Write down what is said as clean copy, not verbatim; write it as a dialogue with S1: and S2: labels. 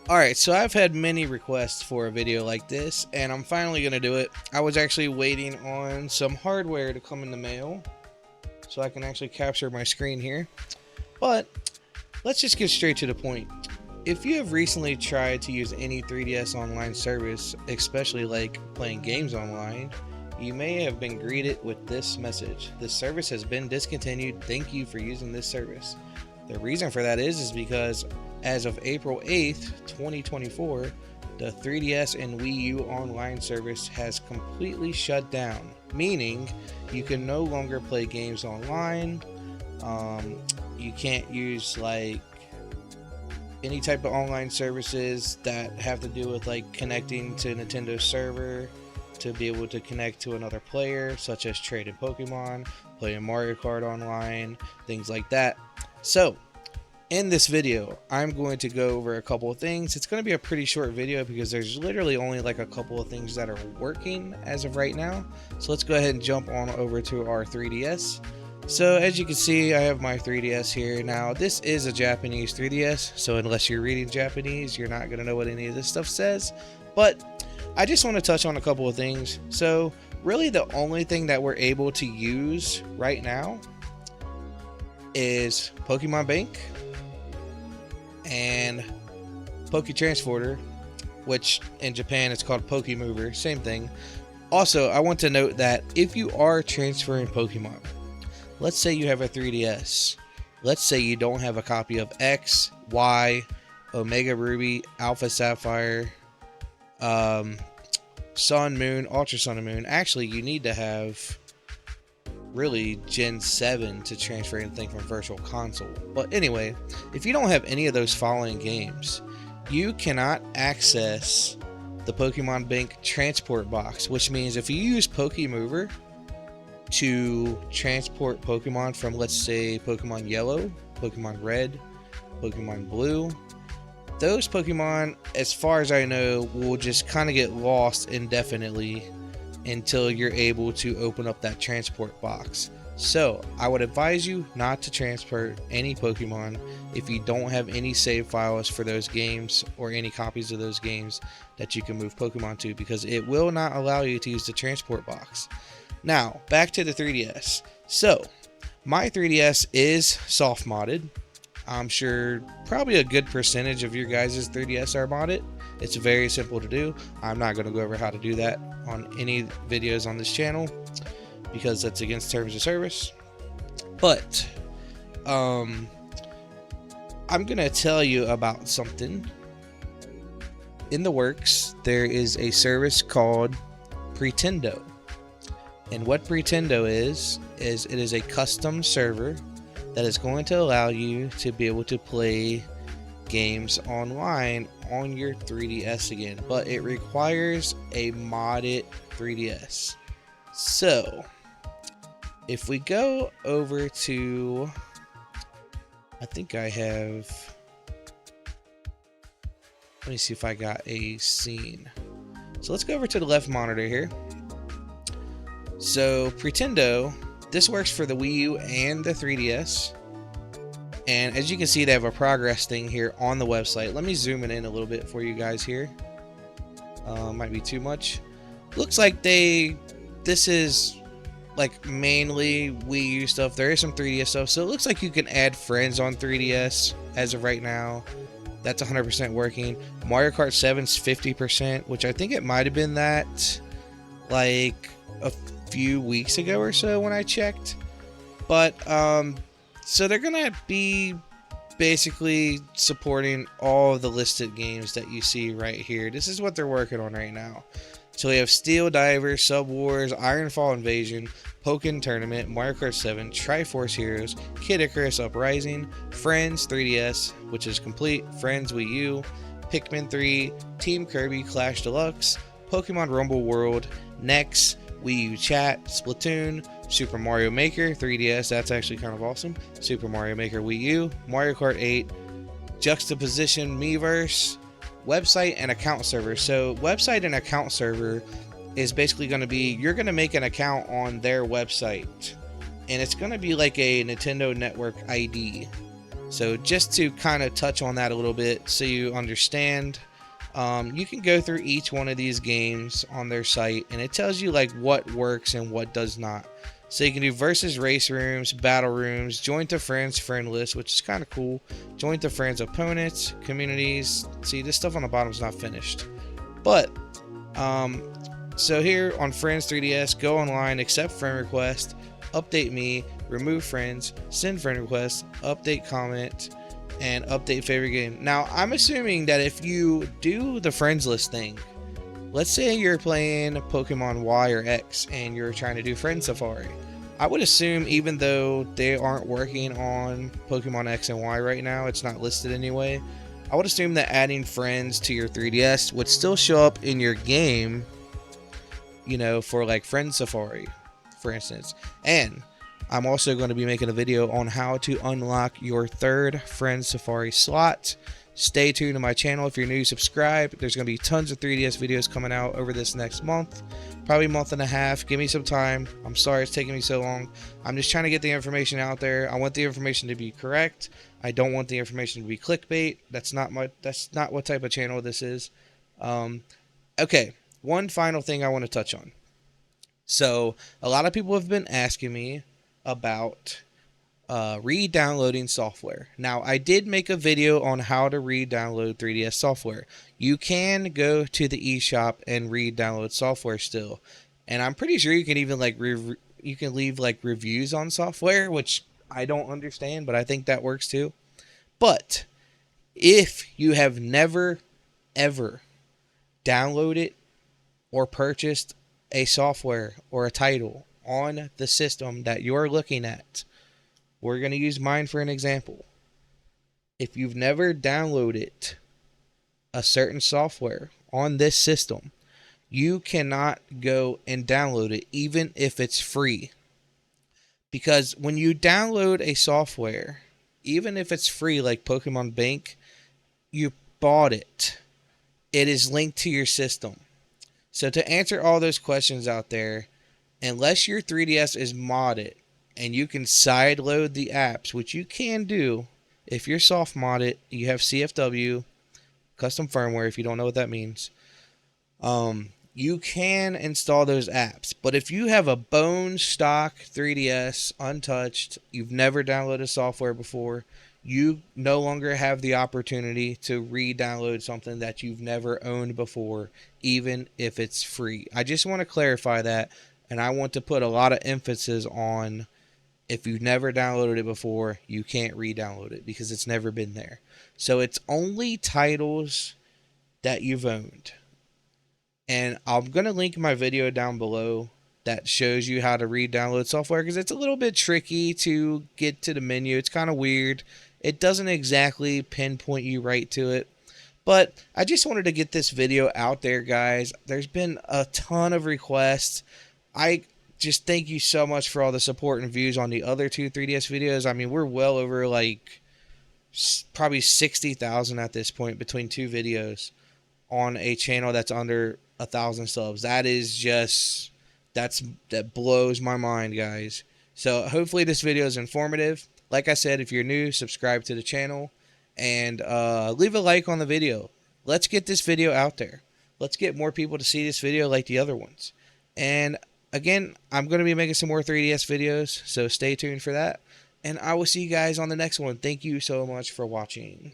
S1: Alright, so I've had many requests for a video like this, and I'm finally going to do it. I was actually waiting on some hardware to come in the mail, so I can actually capture my screen here. But, let's just get straight to the point. If you have recently tried to use any 3DS online service, especially like playing games online, you may have been greeted with this message. This service has been discontinued. Thank you for using this service. The reason for that is because as of April 8th, 2024, the 3DS and Wii U online service has completely shut down, meaning you can no longer play games online. You can't use like any type of online services that have to do with like connecting to Nintendo server to be able to connect to another player, such as trading Pokemon, playing Mario Kart online, things like that. So, in this video, I'm going to go over a couple of things. It's going to be a pretty short video because there's literally only like a couple of things that are working as of right now. So let's go ahead and jump on over to our 3DS. So as you can see, I have my 3DS here. Now, this is a Japanese 3DS, so unless you're reading Japanese, you're not going to know what any of this stuff says. But I just want to touch on a couple of things. So really the only thing that we're able to use right now is Pokemon Bank and Poke Transporter, which in Japan it's called Poke Mover, same thing. Also, I want to note that if you are transferring Pokemon, let's say you have a 3DS, let's say you don't have a copy of X, Y, Omega Ruby, Alpha Sapphire, Sun, Moon, Ultra Sun and Moon. Actually, you need to have really Gen 7 to transfer anything from Virtual Console. But anyway, if you don't have any of those following games, you cannot access the Pokemon Bank transport box, which means if you use Poke Mover to transport Pokemon from, let's say, Pokemon Yellow, Pokemon Red, Pokemon Blue, those Pokemon, as far as I know, will just kind of get lost indefinitely until you're able to open up that transport box. So I would advise you not to transport any Pokemon if you don't have any save files for those games or any copies of those games that you can move Pokemon to, because it will not allow you to use the transport box. Now back to the 3DS. So my 3DS is soft modded. I'm sure probably a good percentage of your guys' 3DS are modded. It's very simple to do. I'm not going to go over how to do that on any videos on this channel because that's against terms of service. But I'm going to tell you about something in the works. There is a service called Pretendo. And what Pretendo is it is a custom server that is going to allow you to be able to play games online on your 3DS again, but it requires a modded 3DS. So if we go over to, I think I have, let me see if I got a scene. So let's go over to the left monitor here. So Pretendo, this works for the Wii U and the 3DS. And as you can see, they have a progress thing here on the website. Let me zoom it in a little bit for you guys here. Might be too much. Looks like this is like mainly Wii U stuff. There is some 3DS stuff. So it looks like you can add friends on 3DS as of right now. That's 100% working. Mario Kart 7's 50%, which I think it might have been that like a few weeks ago or so when I checked. But so they're gonna be basically supporting all of the listed games that you see right here. This is what they're working on right now. So we have Steel Diver, Sub Wars, Ironfall Invasion, Pokken Tournament, Mario Kart 7, Triforce Heroes, Kid Icarus Uprising, Friends 3DS, which is complete, Friends Wii U, Pikmin 3, Team Kirby Clash Deluxe, Pokemon Rumble World, Next, Wii U Chat, Splatoon, Super Mario Maker 3DS, that's actually kind of awesome, Super Mario Maker Wii U, Mario Kart 8, Juxtaposition Miiverse, website and account server. So website and account server is basically going to be, you're going to make an account on their website and it's going to be like a Nintendo Network ID. So just to kind of touch on that a little bit so you understand, you can go through each one of these games on their site and it tells you like what works and what does not. So you can do versus race rooms, battle rooms, join to friends friend list, which is kind of cool. Join to friends opponents, communities. See, this stuff on the bottom is not finished. But so here on Friends 3DS, go online, accept friend request, update me, remove friends, send friend request, update comment, and update favorite game. Now, I'm assuming that if you do the friends list thing, let's say you're playing Pokemon Y or X and you're trying to do Friend Safari. I would assume even though they aren't working on Pokemon X and Y right now, it's not listed anyway. I would assume that adding friends to your 3DS would still show up in your game, you know, for like Friend Safari, for instance. And I'm also going to be making a video on how to unlock your third Friend Safari slot. Stay tuned to my channel. If you're new, subscribe. There's going to be tons of 3DS videos coming out over this next month, probably a month and a half. Give me some time. I'm sorry it's taking me so long. I'm just trying to get the information out there. I want the information to be correct. I don't want the information to be clickbait. That's not what type of channel this is. Okay, one final thing I want to touch on. So a lot of people have been asking me about re-downloading software. Now, I did make a video on how to re-download 3DS software. You can go to the eShop and re-download software still, and I'm pretty sure you can even like you can leave like reviews on software, which I don't understand, but I think that works too. But if you have never ever downloaded or purchased a software or a title on the system that you're looking at, we're going to use mine for an example. If you've never downloaded a certain software on this system, you cannot go and download it even if it's free. Because when you download a software, even if it's free like Pokemon Bank, you bought it. It is linked to your system. So to answer all those questions out there, unless your 3DS is modded and you can sideload the apps, which you can do if you're soft modded, you have CFW, custom firmware, if you don't know what that means. You can install those apps. But if you have a bone stock 3DS, untouched, you've never downloaded software before, you no longer have the opportunity to re-download something that you've never owned before, even if it's free. I just want to clarify that, and I want to put a lot of emphasis on if you've never downloaded it before, you can't re-download it because it's never been there. So it's only titles that you've owned. And I'm going to link my video down below that shows you how to re-download software because it's a little bit tricky to get to the menu. It's kind of weird. It doesn't exactly pinpoint you right to it. But I just wanted to get this video out there, guys. There's been a ton of requests. I just thank you so much for all the support and views on the other two 3DS videos. I mean, we're well over like probably 60,000 at this point between two videos on a channel that's under 1,000 subs. That is just that blows my mind, guys. So hopefully this video is informative. Like I said, if you're new, subscribe to the channel and leave a like on the video. Let's get this video out there. Let's get more people to see this video like the other ones. And again, I'm going to be making some more 3DS videos, so stay tuned for that. And I will see you guys on the next one. Thank you so much for watching.